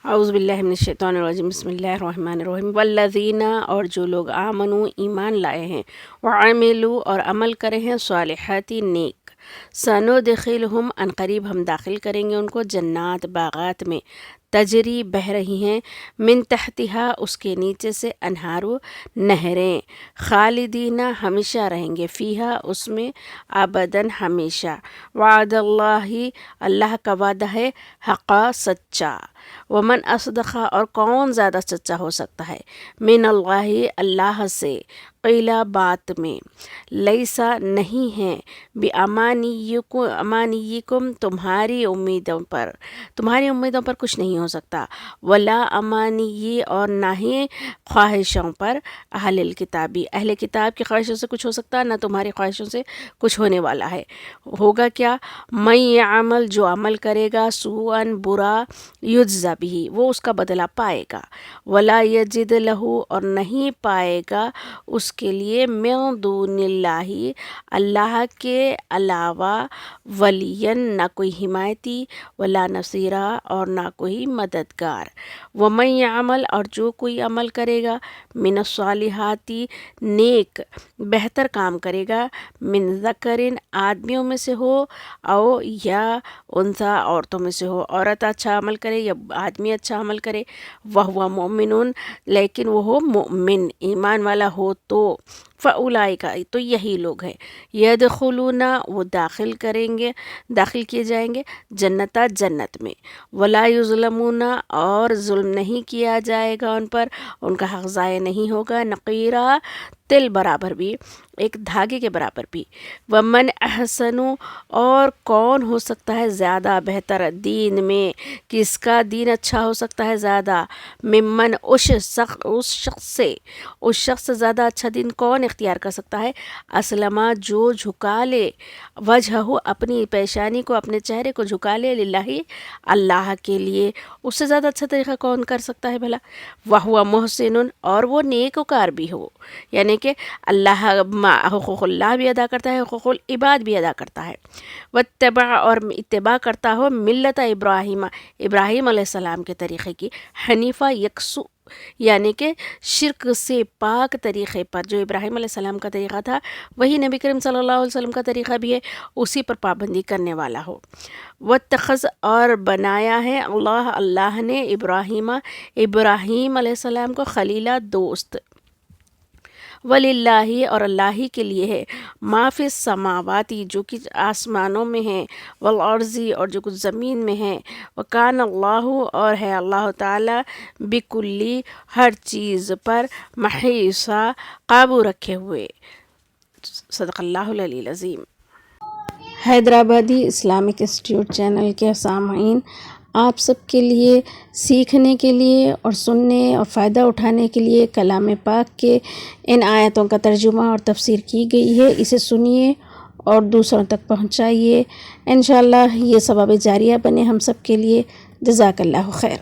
اعوذ باللہ من الشیطان الرجیم بسم اللہ الرحمن الرحیم والذین اور جو لوگ آمنوا ایمان لائے ہیں وعملوا اور عمل کرے ہیں صالحات نیک سندخلہم ان قریب ہم داخل کریں گے ان کو جنات باغات میں تجری بہہ رہی ہیں من تحتہا اس کے نیچے سے انہارو نہریں خالدین ہمیشہ رہیں گے فیہا اس میں ابداً ہمیشہ وعد اللہ اللہ کا وعدہ ہے حقا سچا ومن اصدق اور کون زیادہ سچا ہو سکتا ہے من اللہ اللہ سے قیلا بات میں لیسا نہیں ہے امانیکم تمہاری امیدوں پر کچھ نہیں ہو سکتا ولا امانی اور نہ ہی خواہشوں پر اہل کتاب کی خواہشوں سے کچھ ہو سکتا نہ تمہاری خواہشوں سے کچھ ہونے والا ہے ہوگا کیا من یعمل جو عمل کرے گا سوءا برا یجزا بھی وہ اس کا بدلہ پائے گا ولا یجد لہو اور نہیں پائے گا اس کے لیے من دون اللہ کے علاوہ ولی نہ کوئی حمایتی ولا نصیرہ اور نہ کوئی مددگار ومن یعمل اور جو کوئی عمل کرے گا من الصالحات نیک بہتر کام کرے گا من ذکرن آدمیوں میں سے ہو او یا انثی عورتوں میں سے ہو عورت اچھا عمل کرے یا آدمی اچھا عمل کرے وہو مؤمن لیکن وہ مؤمن ایمان والا ہو تو فاولئک تو یہی لوگ ہیں یدخلون وہ داخل کیے جائیں گے جنت میں ولا یظلمون اور ظلم نہیں کیا جائے گا ان پر ان کا حق ضائع نہیں ہوگا نقیرہ تل برابر بھی ایک دھاگے کے برابر بھی ومن احسن اور کون ہو سکتا ہے زیادہ بہتر دین میں کس کا دین اچھا ہو سکتا ہے زیادہ ممن اس شخص سے زیادہ اچھا دین کون اختیار کر سکتا ہے اسلم جو جھکا لے وجہ اپنی پیشانی کو اپنے چہرے کو جھکا لے للہ اللہ کے لیے اس سے زیادہ اچھا طریقہ کون کر سکتا ہے بھلا وہو محسن اور وہ نیکوکار بھی ہو یعنی کہ اللہ حقوق اللہ بھی ادا کرتا ہے حقوق العباد بھی ادا کرتا ہے واتبع اور اتباع کرتا ہو ملت ابراہیم علیہ السلام کے طریقے کی حنیفہ یکسو یعنی کہ شرک سے پاک طریقے پر جو ابراہیم علیہ السلام کا طریقہ تھا وہی نبی کریم صلی اللہ علیہ وسلم کا طریقہ بھی ہے اسی پر پابندی کرنے والا ہو واتخذ اور بنایا ہے اللہ نے ابراہیم علیہ السلام کو خلیلہ دوست وللہ اور اللہ ہی کے لیے ہے ما فی السماواتی جو کچھ آسمانوں میں ہے والارضی اور جو کچھ زمین میں ہے وکان اللہ اور ہے اللہ تعالی بکلی ہر چیز پر محیطا قابو رکھے ہوئے صدق اللہ العلی العظیم۔ حیدرآبادی اسلامک انسٹیٹیوٹ چینل کے سامعین آپ سب کے لیے سیکھنے کے لیے اور سننے اور فائدہ اٹھانے کے لیے کلام پاک کے ان آیتوں کا ترجمہ اور تفسیر کی گئی ہے، اسے سنیے اور دوسروں تک پہنچائیے، انشاءاللہ یہ ثواب جاریہ بنے ہم سب کے لیے۔ جزاک اللہ خیر۔